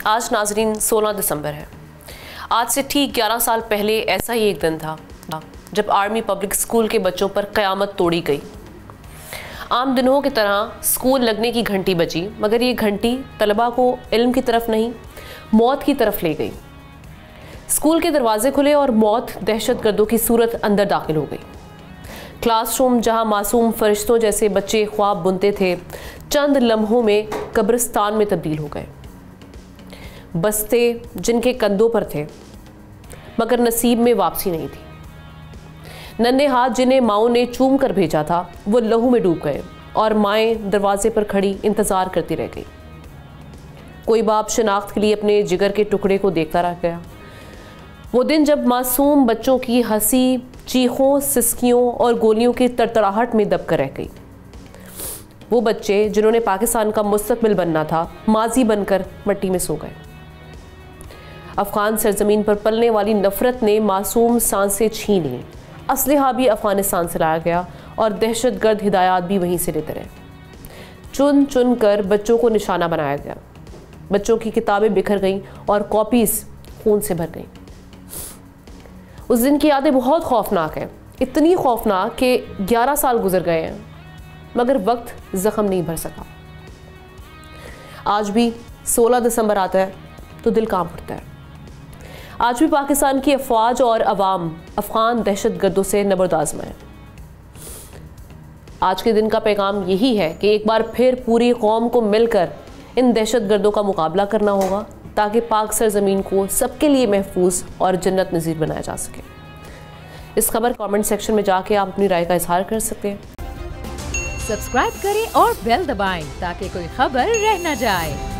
आज नाजरीन 16 दिसंबर है। आज से ठीक 11 साल पहले ऐसा ही एक दिन था जब आर्मी पब्लिक स्कूल के बच्चों पर क़यामत तोड़ी गई। आम दिनों की तरह स्कूल लगने की घंटी बजी, मगर ये घंटी तलबा को इल्म की तरफ नहीं, मौत की तरफ ले गई। स्कूल के दरवाजे खुले और मौत दहशतगर्दों की सूरत अंदर दाखिल हो गई। क्लासरूम जहां मासूम फरिश्तों जैसे बच्चे ख्वाब बुनते थे, चंद लम्हों में कब्रिस्तान में तब्दील हो गए। बस्ते जिनके कंधों पर थे मगर नसीब में वापसी नहीं थी। नन्हे हाथ जिन्हें माओ ने चूम कर भेजा था वो लहू में डूब गए और माएँ दरवाजे पर खड़ी इंतज़ार करती रह गई। कोई बाप शिनाख्त के लिए अपने जिगर के टुकड़े को देखता रह गया। वो दिन जब मासूम बच्चों की हंसी चीखों, सिसकियों और गोलियों की तड़तड़ाहट में दबकर रह गई। वो बच्चे जिन्होंने पाकिस्तान का मुस्तकबिल बनना था, माजी बनकर मिट्टी में सो गए। अफगान सरजमीन पर पलने वाली नफरत ने मासूम सांसें छीन लीं। असलहा भी अफगानिस्तान से लाया गया और दहशतगर्द हिदायत भी वहीं से लेते रहे। चुन चुन कर बच्चों को निशाना बनाया गया। बच्चों की किताबें बिखर गईं और कॉपीज़ खून से भर गईं। उस दिन की यादें बहुत खौफनाक हैं, इतनी खौफनाक कि 11 साल गुजर गए हैं मगर वक्त ज़ख्म नहीं भर सका। आज भी 16 दिसंबर आता है तो दिल कांप उठता है। आज भी पाकिस्तान की अफवाज और अवाम अफगान दहशतगर्दों से नबर्दाज़मा है। आज के दिन का पैगाम यही है कि एक बार फिर पूरी कौम को मिलकर इन दहशतगर्दों का मुकाबला करना होगा ताकि पाक सरजमीन को सबके लिए महफूज और जन्नत नज़ीर बनाया जा सके। इस खबर कमेंट सेक्शन में जाके आप अपनी राय का इजहार कर सकते हैं। सब्सक्राइब करें और बेल दबाएं ताकि कोई खबर रह न जाए।